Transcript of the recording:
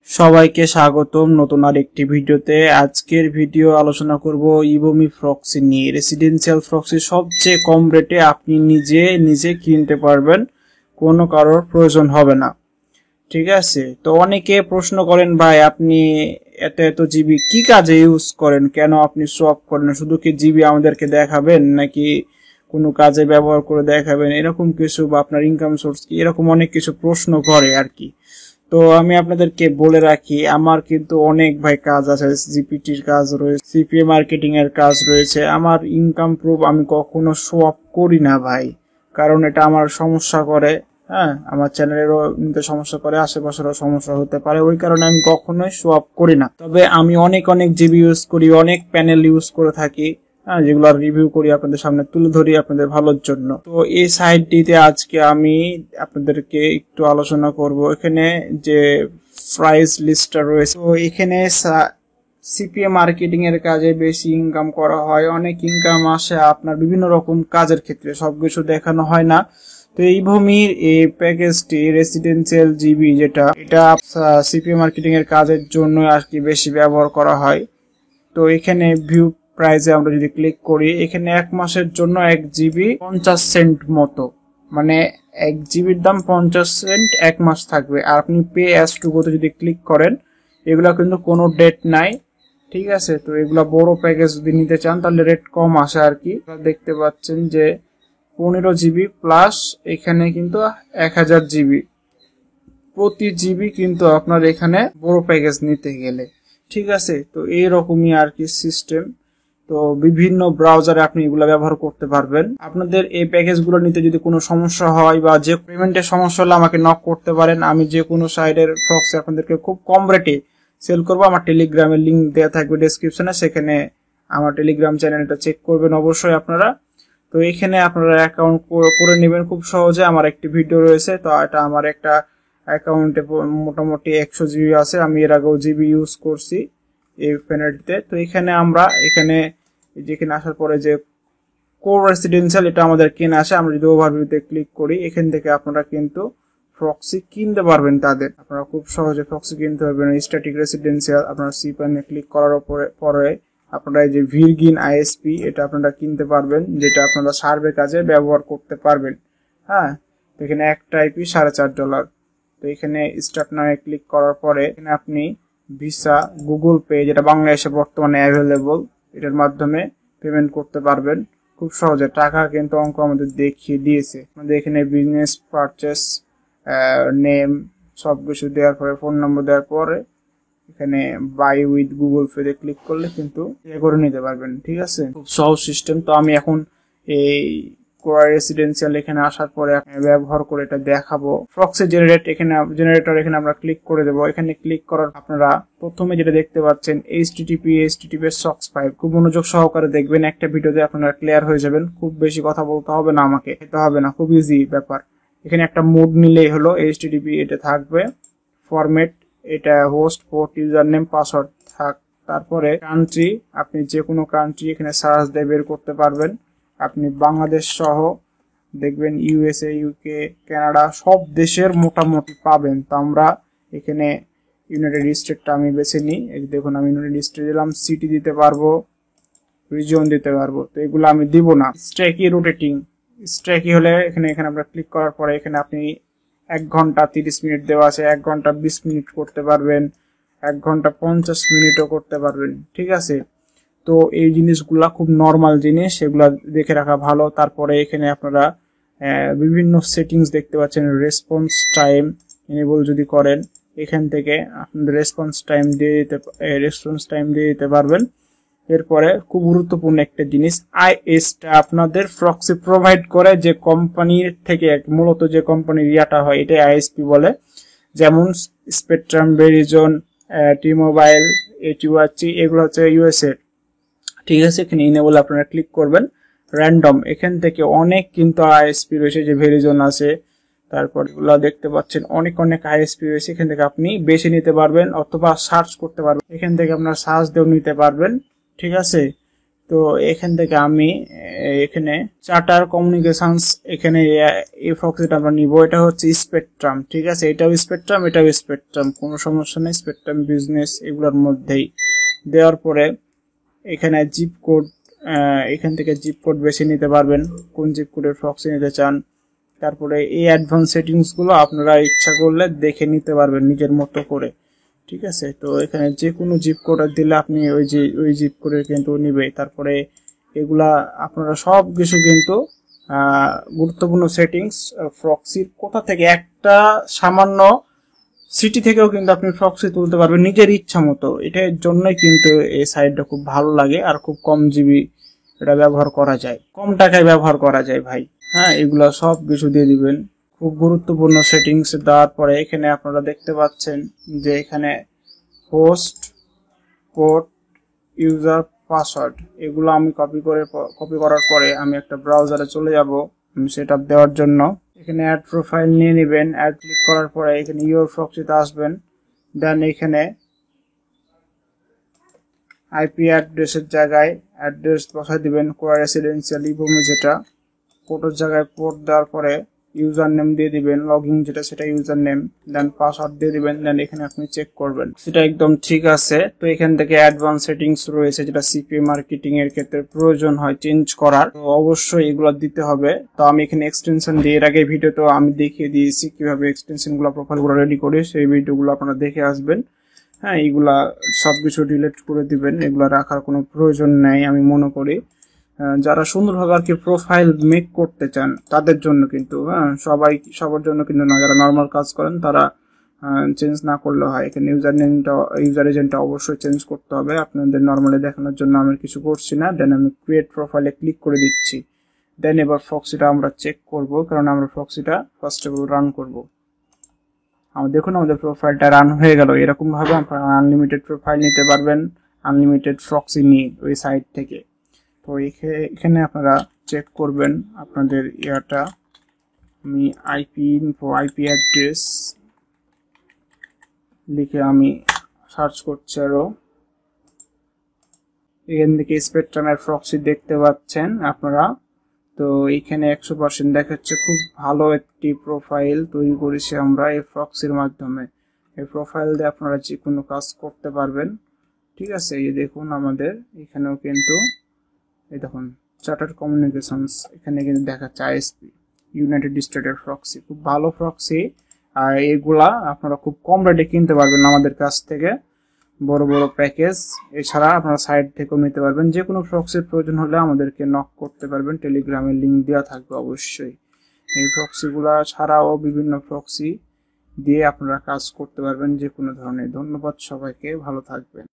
সবাইকে স্বাগতম নতুন আরেকটি ভিডিওতে। আজকের ভিডিও আলোচনা করব ইবোমি প্রক্সি নিয়ে। রেসিডেন্সিয়াল প্রক্সি সবচেয়ে কম রেটে আপনি নিজে কিনতে পারবেন, কোনো কারোর প্রয়োজন হবে না। ঠিক আছে, তো অনেকে প্রশ্ন করেন, ভাই আপনি এত জিবি কি কাজে ইউজ করেন, কেন আপনি সোয়াপ করেন, শুধু কি জিবি আমাদেরকে দেখাবেন নাকি কোনো কাজে ব্যবহার করে দেখাবেন, এরকম কিছু, বা আপনার ইনকাম সোর্স কি, এরকম অনেক কিছু প্রশ্ন করে আর কি। তো আমি আপনাদেরকে বলে রাখি, আমার কিন্তু অনেক ভাই কাজ আছে, জিপিটির কাজ রয়েছে, সিপিএ মার্কেটিং এর কাজ রয়েছে। আমার ইনকাম প্রুফ আমি কখনো শো অফ করি না ভাই, কারণ এটা আমার সমস্যা করে। হ্যাঁ, আমার চ্যানেলেরও নিতে সমস্যা করে, আশেপাশেরও সমস্যা হতে পারে, ওই কারণে আমি কখনোই শো অফ করি না। তবে আমি অনেক জিবি ইউজ করি, অনেক প্যানেল ইউজ করে থাকি, যেগুলো রিভিউ করি, আপনাদের সামনে তুলে ধরি আপনাদের ভালোর জন্য। তো এই সাইটটিতে আজকে আমি আপনাদেরকে একটু আলোচনা করব। এখানে যে প্রাইস লিস্টটা রয়েছে, তো এখানে সিপিএ মার্কেটিং এর কাজে বেশি ইনকাম করা হয়, অনেক ইনকাম আসে আপনার বিভিন্ন রকম কাজের ক্ষেত্রে, সবকিছু দেখানো হয় না। তো এই ভূমির এই প্যাকেজটি রেসিডেন্সিয়াল জিবি, এটা সিপিএ মার্কেটিং এর কাজের জন্য আর কি বেশি ব্যবহার করা হয়। তো এখানে ভিউ প্রাইসে আমরা যদি ক্লিক করি, এখানে এক মাসের জন্য 1 জিবি 50 সেন্ট মতো, মানে 1 জিবির দাম 50 সেন্ট, এক মাস থাকবে। আর আপনি পে অ্যাজ টু গোতে যদি ক্লিক করেন, এগুলা কিন্তু কোনো ডেট নাই। ঠিক আছে, তো এগুলা বড় প্যাকেজ যদি নিতে চান তাহলে রেট কম আসে আর কি। দেখতে পাচ্ছেন যে 15 জিবি প্লাস এখানে কিন্তু 1000 জিবি প্রতি জিবি কিন্তু আপনার এখানে বড় প্যাকেজ নিতে গেলে। ঠিক আছে, তো এইরকমই আর কি সিস্টেম। তো বিভিন্ন ব্রাউজারে আপনি এগুলো ব্যবহার করতে পারবেন। আপনাদের এই প্যাকেজগুলো নিতে যদি কোনো সমস্যা হয় বা যে পেমেন্টের সমস্যা হলে আমাকে নক করতে পারেন, আমি যে কোনো সাইডের প্রক্সি আপনাদেরকে খুব কম রেটে সেল করবো। আমার টেলিগ্রামের লিঙ্ক দেওয়া থাকবে ডেসক্রিপশনে, সেখানে আমার টেলিগ্রাম চ্যানেলটা চেক করবেন অবশ্যই আপনারা। তো এখানে আপনারা অ্যাকাউন্ট করে নেবেন খুব সহজে। আমার একটি ভিডিও রয়েছে, তো এটা আমার একটা অ্যাকাউন্টে মোটামুটি 100 জিবি আছে, আমি এর আগেও জিবি ইউজ করছি এই প্যানেলটিতে। তো এখানে আমরা যেখানে আসার পরে যে কোর রেসিডেন্সিয়াল, এটা আমাদের কেনা আসে। আমরা যদি ওভারভিউতে ক্লিক করি, এখান থেকে আপনারা কিন্তু প্রক্সি কিনতে পারবেন তাদের, আপনারা খুব সহজে প্রক্সি কিনতে পারবেন। স্ট্যাটিক রেসিডেন্সিয়াল আপনারা সি প্যানে ক্লিক করার পরে আপনারা এই যে ভিরগিন আইএসপি, এটা আপনারা কিনতে পারবেন, যেটা আপনারা সার্ভে কাজে ব্যবহার করতে পারবেন। হ্যাঁ, তো এখানে একটা আইপি $4.5। তো এখানে স্টার্ট নামে ক্লিক করার পরে এখানে আপনি ভিসা, গুগল পে, যেটা বাংলাদেশে বর্তমানে অ্যাভেলেবল, এটার মাধ্যমে পেমেন্ট করতে পারবেন খুব সহজে। টাকা কিন্তু অঙ্ক আমাদের দেখিয়ে দিয়েছে। আমাদের এখানে বিজনেস পারচেস নেম সবকিছু দেওয়ার পরে, ফোন নম্বর দেওয়ার পরে এখানে by with Google Pay click করলে কিন্তু করে নিতে পারবেন। ঠিক আছে, খুব সহজ সিস্টেম। তো আমি এখন এই কোরা রেসিডেন্সিয়াল এখানে আসার পরে ব্যবহার করে এটা দেখাবো। প্রক্সি জেনারেটর এখানে আমরা ক্লিক করে দেবো। এখানে ক্লিক করার আপনারা প্রথমে যেটা দেখতে পাচ্ছেন https://sox5, খুব মনোযোগ সহকারে দেখবেন, একটা ভিডিওতে আপনারা ক্লিয়ার হয়ে যাবেন। খুব বেশি কথা বলতে হবে না, আমাকে এটা হবে না, খুব ইজি ব্যাপার। এখানে একটা মোড নিলেই হলো, http এটা থাকবে, ফরম্যাট এটা host, port, user name, password থাক। তারপরে কান্ট্রি, আপনি যে কোনো কান্ট্রি এখানে সার্চ দিয়ে বের করতে পারবেন। আপনি বাংলাদেশ সহ দেখবেন ইউএসএ, ইউকে, কানাডা সব দেশের মোটামুটি পাবেন। তো আমরা এখানে ইউনাইটেড স্টেটটা আমি বেছে নিই। এই দেখুন, আমি ইউনাইটেড স্টেট দিলাম, সিটি দিতে পারবো, রিজিয়ন দিতে পারবো। তো এগুলো আমি দিব না। স্ট্র্যাকি রোটেটিং, স্ট্র্যাকি হলে এখানে আমরা ক্লিক করার পরে এখানে আপনি 1 ঘন্টা 30 মিনিট দেওয়া আছে, 1 ঘন্টা 20 মিনিট করতে পারবেন, 1 ঘন্টা 50 মিনিটও করতে পারবেন। ঠিক আছে, তো এই জিনিসগুলা খুব নর্মাল জিনিস, এগুলা দেখে রাখা ভালো। তারপরে এখানে আপনারা বিভিন্ন সেটিংস দেখতে পাচ্ছেন। রেসপন্স টাইম এনেবল যদি করেন, এখান থেকে আপনাদের রেসপন্স টাইম দিয়ে দিতে পারবেন। এরপরে খুব গুরুত্বপূর্ণ একটা জিনিস, আইএসটা আপনাদের প্রক্সি প্রোভাইড করে যে কোম্পানির থেকে, মূলত যে কোম্পানির ইয়াটা হয় এটাই আইএসপি বলে, যেমন স্পেকট্রাম, ভেরিজন, টি-মোবাইল, এটিওয়াচি, এগুলো হচ্ছে ইউএসএ। ঠিক আছে, এখানে ইনেবল আপনারা ক্লিক করবেন। র্যান্ডম, এখান থেকে অনেক কিন্তু আইএসপি রয়েছে, যে ভেরিজন আছে, তারপর এগুলো দেখতে পাচ্ছেন অনেক আইএসপি রয়েছে। এখান থেকে আপনি বেছে নিতে পারবেন অথবা সার্চ করতে পারবেন, এখান থেকে আপনার সার্চ দিয়েও নিতে পারবেন। ঠিক আছে, তো এখান থেকে আমি এখানে চার্টার কমিউনিকেশনস এখানে এই প্রক্সিটা আমরা নিব। এটা হচ্ছে স্পেকট্রাম, ঠিক আছে, এটাও স্পেকট্রাম, কোনো সমস্যা নেই। স্পেকট্রাম বিজনেস এগুলোর মধ্যেই দেওয়ার পরে এখানে জিপ কোড, এখান থেকে জিপ কোড বেছে নিতে পারবেন কোন জিপ কোডের প্রক্সি নিতে চান। তারপরে এই অ্যাডভান্স সেটিংস গুলো আপনারা ইচ্ছা করলে দেখে নিতে পারবেন নিজের মতো করে, ঠিক আছে। তো এখানে যে কোনো জিপ কোড দিলে আপনি ওই জিপ কোডের কিন্তু নিবে। তারপরে এগুলা আপনারা সব কিছু কিন্তু গুরুত্বপূর্ণ সেটিংস প্রক্সির কোথা থেকে একটা সামান্য সিটি থেকেও কিন্তু আপনি প্রক্সি তুলতে পারবেন নিজের ইচ্ছা মতো। এটার জন্যই কিন্তু এই সাইটটা খুব ভালো লাগে আর খুব কম জিবি এটা ব্যবহার করা যায়, কম টাকায় ব্যবহার করা যায় ভাই। হ্যাঁ, এগুলা সব কিছু দিয়ে দিবেন। খুব গুরুত্বপূর্ণ সেটিংস দেওয়ার পরে এখানে আপনারা দেখতে পাচ্ছেন যে এখানে হোস্ট, পোর্ট, ইউজার, পাসওয়ার্ড এগুলো আমি কপি করার পরে আমি একটা ব্রাউজারে চলে যাব সেটআপ দেওয়ার জন্য। এখানে অ্যাড প্রোফাইল নিয়ে নেবেন। অ্যাড ক্লিক করার পরে এখানে ইওর প্রক্সিতে আসবেন। দেন এখানে আইপি অ্যাড্রেসের জায়গায় অ্যাড্রেস বসাই দিবেন, কোয়া রেসিডেন্সিয়াল ইভোমি যেটা, পোর্টের জায়গায় পোর্ট দেওয়ার পরে ইউজার নেম দিয়ে দিবেন, লগইন যেটা সেটা ইউজার নেম, দেন পাসওয়ার্ড দিয়ে দিবেন। দেন এখানে আপনি চেক করবেন সেটা একদম ঠিক আছে। তো এখান থেকে অ্যাডভান্স সেটিংস রয়েছে যেটা সিপিএ মার্কেটিং এর ক্ষেত্রে প্রয়োজন হয় চেঞ্জ করার, তো অবশ্যই এগুলো দিতে হবে। তো আমি এখানে এক্সটেনশন দিয়ে এর আগে ভিডিওতে আমি দেখিয়ে দিয়েছি কিভাবে এক্সটেনশন গুলো প্রোফাইল গুলো রেডি করি, সেই ভিডিওগুলো আপনারা দেখে আসবেন। হ্যাঁ, এইগুলা সবকিছু ডিলিট করে দিবেন, এগুলা রাখার কোনো প্রয়োজন নেই আমি মনে করি। যারা সুন্দরভাবে আর কি প্রোফাইল মেক করতে চান তাদের জন্য কিন্তু, সবার জন্য কিন্তু না। যারা নর্মাল কাজ করেন তারা চেঞ্জ না করলে হয়। এখানে ইউজার এজেন্টটা অবশ্যই চেঞ্জ করতে হবে। আপনাদের নর্মালি দেখানোর জন্য আমি কিছু করছি না। দেন আমি ক্রিয়েট প্রোফাইলে ক্লিক করে দিচ্ছি। দেন এবার প্রক্সিটা আমরা চেক করব, কারণ আমরা প্রক্সিটা ফার্স্ট অফ অল রান করব। দেখুন আমাদের প্রোফাইলটা রান হয়ে গেল। এরকম ভাবে আপনারা আনলিমিটেড প্রোফাইল নিতে পারবেন, আনলিমিটেড প্রক্সি নিয়ে ওই সাইট থেকে। তো এখানে আপনারা চেক করবেন আপনাদের ইয়াটা। আমি আইপি অ্যাড্রেস লিখে আমি সার্চ করছি আরো। এখান থেকে স্পেকট্রামের প্রক্সি দেখতে পাচ্ছেন আপনারা। তো এখানে 100% দেখাচ্ছে। খুব ভালো একটি প্রোফাইল তৈরি করেছি আমরা এই প্রক্সির মাধ্যমে। এই প্রোফাইল দিয়ে আপনারা যে কোনো কাজ করতে পারবেন, ঠিক আছে। এই দেখুন আমাদের এখানেও কিন্তু এই দেখুন চার্টার কমিউনিকেশনস, এখানে কিন্তু দেখাচ্ছে আইএসপি ইউনাইটেড স্টেটের প্রক্সি, খুব ভালো প্রক্সি। আর এগুলা আপনারা খুব কম রেটে কিনতে পারবেন আমাদের কাছ থেকে, বড় বড় প্যাকেজ। এছাড়া আপনারা সাইট থেকেও নিতে পারবেন। যে কোনো প্রক্সির প্রয়োজন হলে আমাদেরকে নক করতে পারবেন, টেলিগ্রামের লিঙ্ক দেওয়া থাকবে অবশ্যই। এই প্রক্সিগুলা ছাড়াও বিভিন্ন প্রক্সি দিয়ে আপনারা কাজ করতে পারবেন যে কোনো ধরনের। ধন্যবাদ সবাইকে, ভালো থাকবেন।